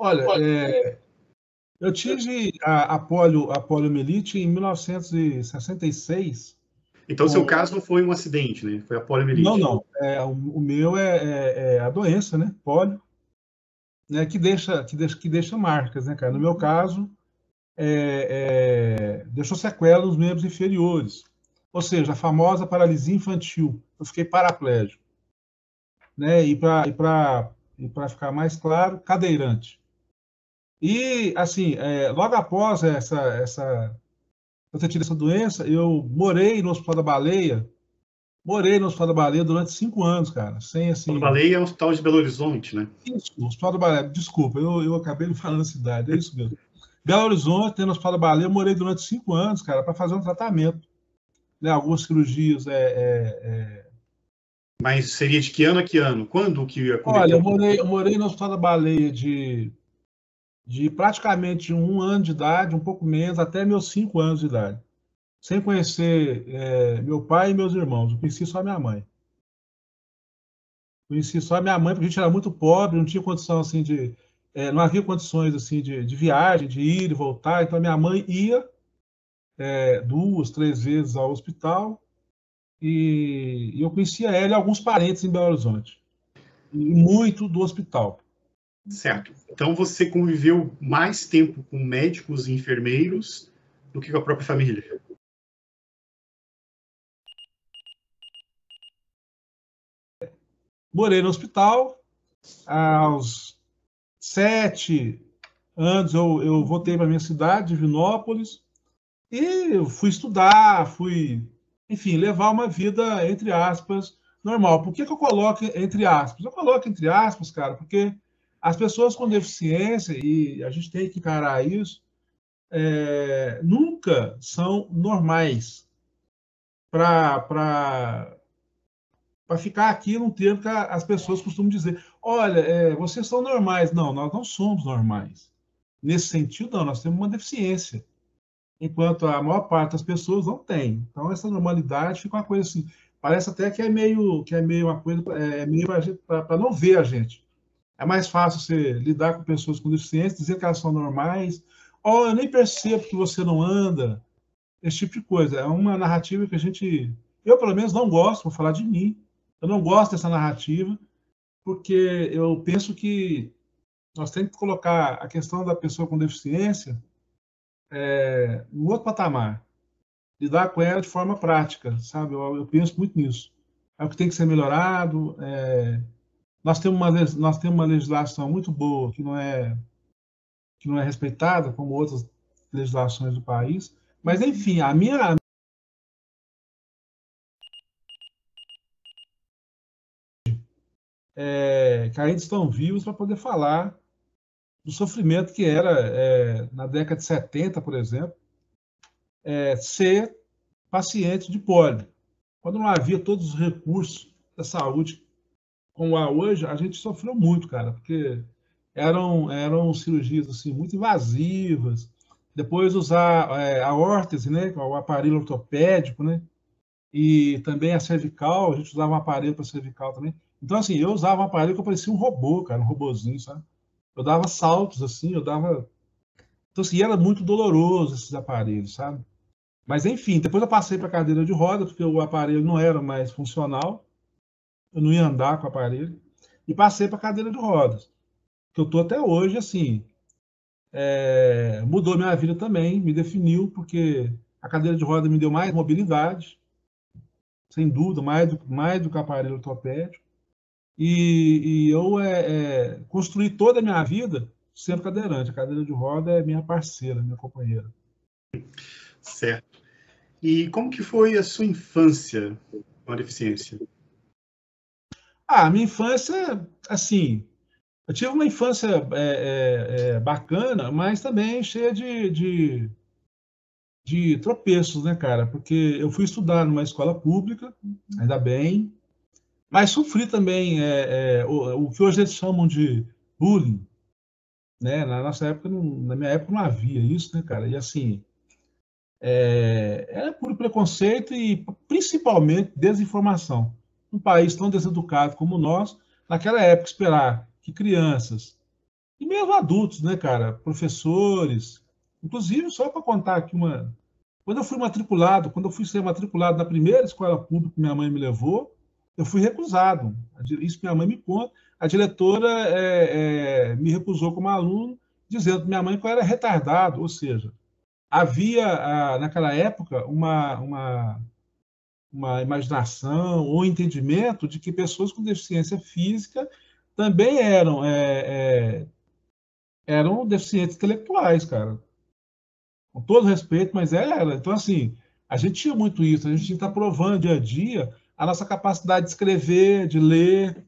Olha, eu tive a poliomielite em 1966. Então, seu caso não foi um acidente, né? Foi a poliomielite. Não. O meu é a doença, né? Polio, né? Que deixa marcas, né, cara? No meu caso, deixou sequela nos membros inferiores. Ou seja, a famosa paralisia infantil. Eu fiquei paraplégico, né? E para ficar mais claro, cadeirante. E, assim, logo após eu ter tido essa doença, eu morei no Hospital da Baleia durante 5 anos, cara, sem, O assim... Baleia é um hospital de Belo Horizonte, né? Isso, no Hospital da Baleia, desculpa, eu acabei falando a cidade, é isso mesmo. Belo Horizonte, no Hospital da Baleia, eu morei durante 5 anos, cara, para fazer um tratamento, né, algumas cirurgias. Mas seria de que ano a que ano? Quando que Olha, acometeu? eu morei no Hospital da Baleia de praticamente 1 ano de idade, um pouco menos, até meus 5 anos de idade, sem conhecer meu pai e meus irmãos. Eu conheci só minha mãe. Conheci só minha mãe, porque a gente era muito pobre, não tinha condição assim não havia condições assim de viagem, de ir e voltar. Então minha mãe ia 2, 3 vezes ao hospital e eu conhecia ela e alguns parentes em Belo Horizonte, e muito do hospital. Certo. Então, você conviveu mais tempo com médicos e enfermeiros do que com a própria família. Morei no hospital. Aos 7 anos eu voltei para minha cidade, Divinópolis, e eu fui estudar, enfim, levar uma vida, entre aspas, normal. Por que eu coloco entre aspas? Eu coloco entre aspas, cara, porque as pessoas com deficiência, e a gente tem que encarar isso, nunca são normais para ficar aqui num termo que as pessoas costumam dizer: olha, vocês são normais. Não, nós não somos normais. Nesse sentido, não, nós temos uma deficiência, enquanto a maior parte das pessoas não tem. Então, essa normalidade fica uma coisa assim, parece até que é meio uma coisa, meio para não ver a gente. É mais fácil você lidar com pessoas com deficiência, dizer que elas são normais, ou eu nem percebo que você não anda, esse tipo de coisa. É uma narrativa que eu pelo menos não gosto, vou falar de mim, eu não gosto dessa narrativa, porque eu penso que nós temos que colocar a questão da pessoa com deficiência em outro patamar, lidar com ela de forma prática, sabe? Eu penso muito nisso. É o que tem que ser melhorado. Nós temos uma legislação muito boa que não é respeitada, como outras legislações do país. Mas, enfim, a minha que ainda estão vivos para poder falar do sofrimento que era, na década de 70, por exemplo, ser paciente de pólio. Quando não havia todos os recursos da saúde como há hoje, a gente sofreu muito, cara, porque eram cirurgias assim, muito invasivas. Depois usar a órtese, né, o aparelho ortopédico, né, e também a cervical, a gente usava um aparelho para cervical também. Então, assim, eu usava um aparelho que eu parecia um robô, cara, um robozinho, sabe? Eu dava saltos, assim, eu dava... Então, assim, era muito doloroso esses aparelhos, sabe? Mas, enfim, depois eu passei para cadeira de roda, porque o aparelho não era mais funcional, eu não ia andar com o aparelho, e passei para cadeira de rodas, que eu estou até hoje, assim, mudou minha vida também, me definiu, porque a cadeira de roda me deu mais mobilidade, sem dúvida, mais do que o aparelho ortopédico, e eu construí toda a minha vida sendo cadeirante. A cadeira de roda é minha parceira, minha companheira. Certo. E como que foi a sua infância com a deficiência? Minha infância, assim, eu tive uma infância bacana, mas também cheia de tropeços, né, cara? Porque eu fui estudar numa escola pública, ainda bem, mas sofri também o que hoje eles chamam de bullying, né? Na nossa época, na minha época, não havia isso, né, cara? E assim, era puro preconceito e principalmente desinformação. Um país tão deseducado como o nosso, naquela época, esperar que crianças E mesmo adultos, né, cara? Professores. Inclusive, só para contar aqui uma. Quando eu fui ser matriculado na primeira escola pública que minha mãe me levou, eu fui recusado. Isso minha mãe me conta. A diretora me recusou como aluno, dizendo que minha mãe que eu era retardado, ou seja, havia, naquela época, uma imaginação ou entendimento de que pessoas com deficiência física também eram deficientes intelectuais, cara. Com todo respeito, mas era. Então, assim, a gente tinha muito isso, a gente tinha que estar provando dia a dia a nossa capacidade de escrever, de ler.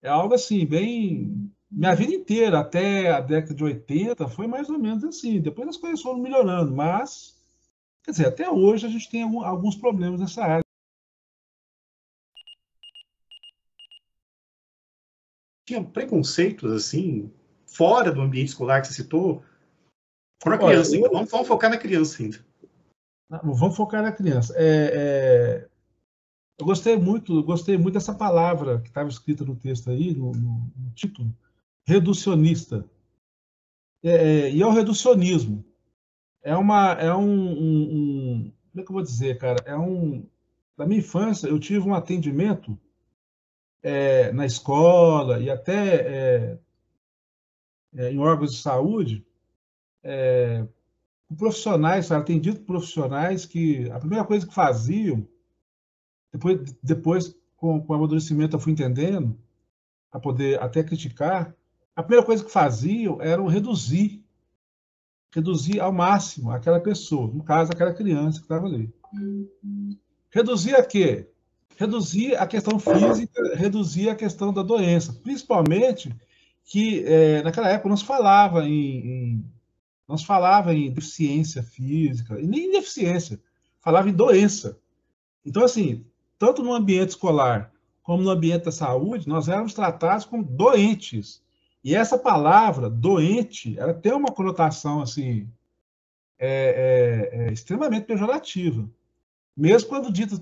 É algo assim, bem. Minha vida inteira, até a década de 80, foi mais ou menos assim. Depois as coisas foram melhorando, mas, quer dizer, até hoje a gente tem alguns problemas nessa área. Tinha preconceitos, assim, fora do ambiente escolar que você citou? Para a Olha, criança ainda. Vamos focar na criança ainda. vamos focar na criança. Eu gostei muito dessa palavra que estava escrita no texto aí, no título, reducionista. E é o reducionismo. Como é que eu vou dizer, cara? Na minha infância, eu tive um atendimento na escola e até em órgãos de saúde, com profissionais, sabe? Atendido por profissionais que a primeira coisa que faziam, depois com o amadurecimento eu fui entendendo, para poder até criticar, a primeira coisa que faziam era reduzir ao máximo aquela pessoa, no caso, aquela criança que estava ali. Reduzir a quê? Reduzir a questão física, reduzir a questão da doença, principalmente que naquela época não se falava em deficiência física, e nem em deficiência, falava em doença. Então, assim, tanto no ambiente escolar como no ambiente da saúde, nós éramos tratados como doentes. E essa palavra, doente, ela tem uma conotação, assim, extremamente pejorativa. Mesmo quando dito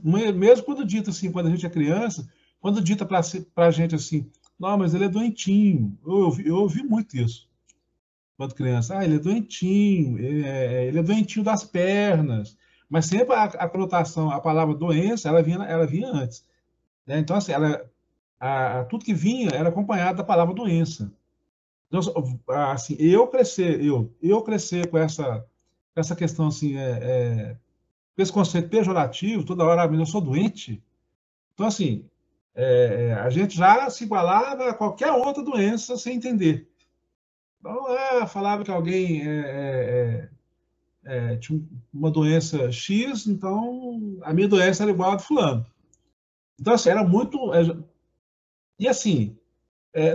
assim, quando a gente é criança, quando dita para a gente assim, não, mas ele é doentinho. Eu ouvi muito isso quando criança. Ah, ele é doentinho, ele é doentinho das pernas. Mas sempre a conotação, a palavra doença, ela vinha antes. Né? Então, assim, tudo que vinha era acompanhado da palavra doença. Então, assim, eu crescer com essa questão assim, com esse conceito pejorativo, toda hora, eu sou doente. Então, assim, a gente já se igualava a qualquer outra doença sem entender. Então, falava que alguém tinha uma doença X, então a minha doença era igual a do fulano. Então, assim, era muito. E, assim,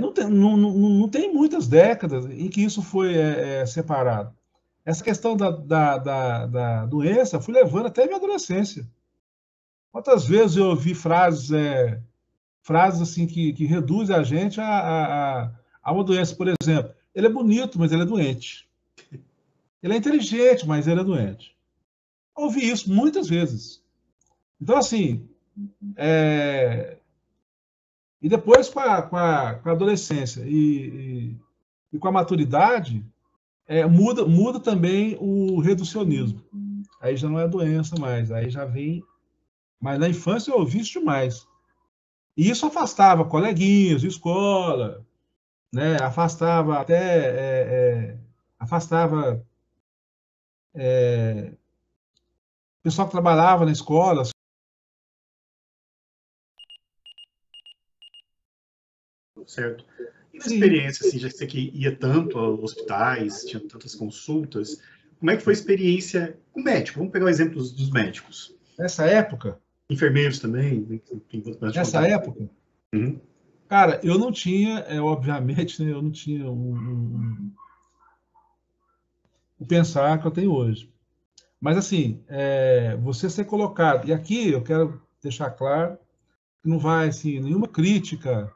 não tem muitas décadas em que isso foi separado. Essa questão da doença fui levando até a minha adolescência. Quantas vezes eu ouvi frases assim que reduzem a gente a uma doença, por exemplo. Ele é bonito, mas ele é doente. Ele é inteligente, mas ele é doente. Eu ouvi isso muitas vezes. Então, assim, e depois com a adolescência e com a maturidade, muda também o reducionismo. Aí já não é doença mais, aí já vem. Mas na infância eu ouvi isso demais. E isso afastava coleguinhas de escola, né? Afastava afastava o pessoal que trabalhava na escola. Certo. E na Sim, experiência, assim, já que você que ia tanto aos hospitais, tinha tantas consultas, como é que foi a experiência com o médico? Vamos pegar o exemplo dos médicos. nessa época, Enfermeiros também, tem bastante nessa contato. época, Uhum. cara, eu não tinha, obviamente, né, eu não tinha o pensar que eu tenho hoje. Mas, assim, você ser colocado, e aqui eu quero deixar claro que não vai, assim, nenhuma crítica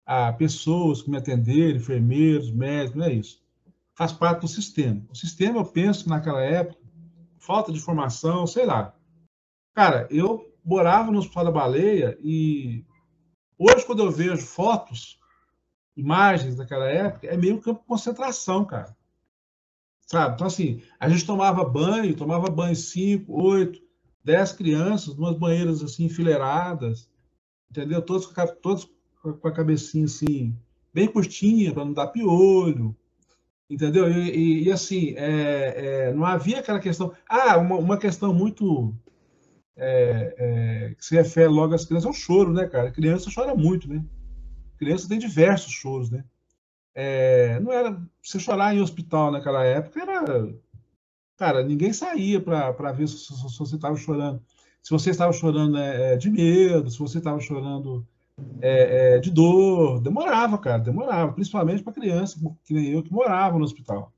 a pessoas que me atenderam, enfermeiros, médicos, não é isso. Faz parte do sistema. O sistema, eu penso que naquela época, falta de formação, sei lá. Cara, eu morava no Hospital da Baleia e hoje, quando eu vejo fotos, imagens daquela época, é meio campo de concentração, cara. Sabe? Então, assim, a gente tomava banho 5, 8, 10 crianças, umas banheiras assim, enfileiradas, entendeu? Todos com a cabecinha assim, bem curtinha, para não dar piolho, entendeu? Assim, não havia aquela questão. Uma questão muito que se refere logo às crianças é o choro, né, cara? A criança chora muito, né? A criança tem diversos choros, né? Não era você chorar em hospital naquela época, era, cara, ninguém saía para ver se você estava chorando. Se você estava chorando de medo, se você estava chorando de dor, demorava, cara, demorava, principalmente para criança, que nem eu, que morava no hospital.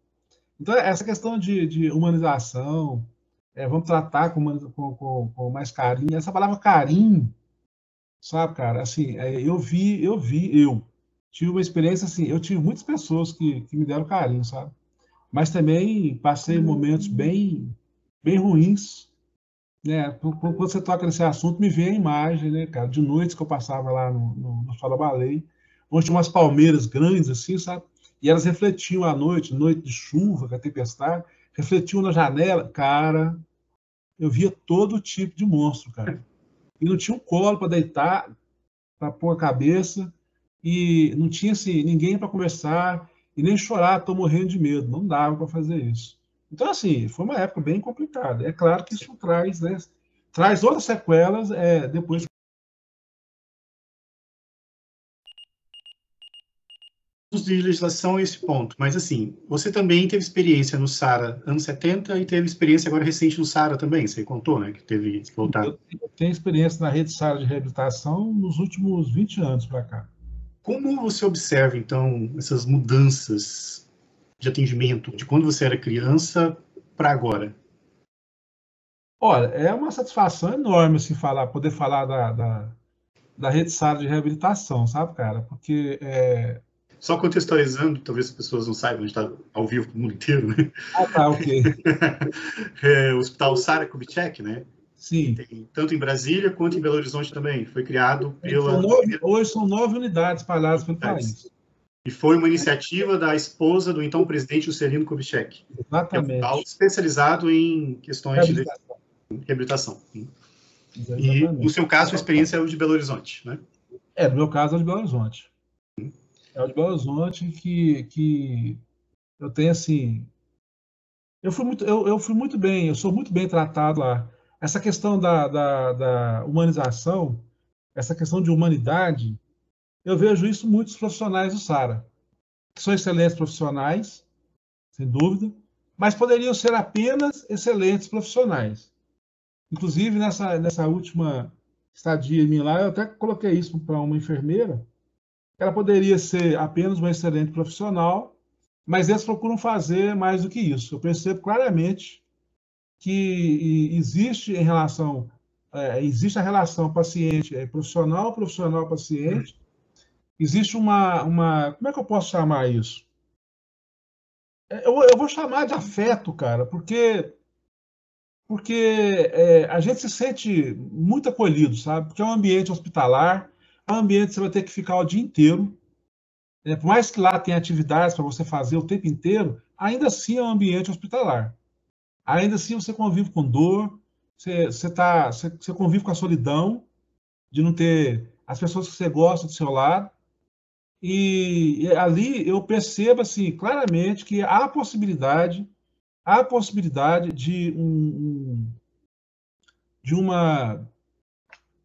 Então, essa questão de humanização, vamos tratar com mais carinho, essa palavra carinho, sabe, cara, assim, eu tive uma experiência assim, eu tive muitas pessoas que me deram carinho, sabe? Mas também passei momentos bem ruins, né? Quando você toca nesse assunto, me vem a imagem, né, cara, de noites que eu passava lá no Fala Baleia, onde tinha umas palmeiras grandes, assim, sabe? E elas refletiam à noite, noite de chuva, com a tempestade, refletiam na janela. Cara, eu via todo tipo de monstro, cara. E não tinha um colo para deitar, para pôr a cabeça, e não tinha assim, ninguém para conversar, e nem chorar, estou morrendo de medo. Não dava para fazer isso. Então, assim, foi uma época bem complicada. É claro que isso traz, né, traz outras sequelas depois. De legislação a esse ponto, mas assim, você também teve experiência no SARA anos 70 e teve experiência agora recente no SARA também, você contou, né, que teve que voltar. Eu tenho experiência na rede SARA de reabilitação nos últimos 20 anos para cá. Como você observa, então, essas mudanças de atendimento, de quando você era criança para agora? Olha, é uma satisfação enorme assim, poder falar da rede SARA de reabilitação, sabe, cara? Porque Só contextualizando, talvez as pessoas não saibam, a gente está ao vivo para o mundo inteiro, né? tá, ok. O Hospital Sara Kubitschek, né? Sim. Tem, tanto em Brasília quanto em Belo Horizonte também. Foi criado pela... Hoje são 9 unidades espalhadas pelo país. E foi uma iniciativa da esposa do então presidente Juscelino Kubitschek. Exatamente. Que é um hospital especializado em questões de reabilitação. E, no seu caso, a experiência é o de Belo Horizonte, né? No meu caso, é o de Belo Horizonte. É o de Belo Horizonte que eu tenho, assim... Eu sou muito bem tratado lá. Essa questão da humanização, essa questão de humanidade, eu vejo isso em muitos profissionais do SARA, que são excelentes profissionais, sem dúvida, mas poderiam ser apenas excelentes profissionais. Inclusive, nessa última estadia minha lá, eu até coloquei isso para uma enfermeira. Ela poderia ser apenas uma excelente profissional, mas eles procuram fazer mais do que isso. Eu percebo claramente que existe a relação paciente profissional, paciente. Existe como é que eu posso chamar isso? Eu vou chamar de afeto, cara, porque a gente se sente muito acolhido, sabe? Porque é um ambiente hospitalar, é um ambiente que você vai ter que ficar o dia inteiro. Por mais que lá tenha atividades para você fazer o tempo inteiro, ainda assim é um ambiente hospitalar. Ainda assim você convive com dor, você convive com a solidão de não ter as pessoas que você gosta do seu lado. E ali eu percebo assim, claramente que há a possibilidade de uma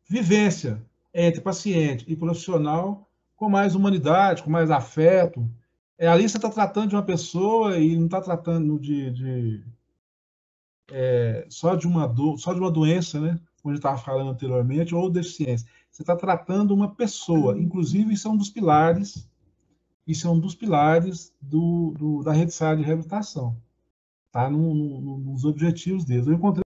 vivência entre paciente e profissional com mais humanidade, com mais afeto. Ali você está tratando de uma pessoa e não está tratando só de uma doença, né? Como a gente estava falando anteriormente, ou deficiência. Você está tratando uma pessoa. Inclusive, isso é um dos pilares, da rede SARA de reabilitação. Está nos objetivos deles. Eu encontrei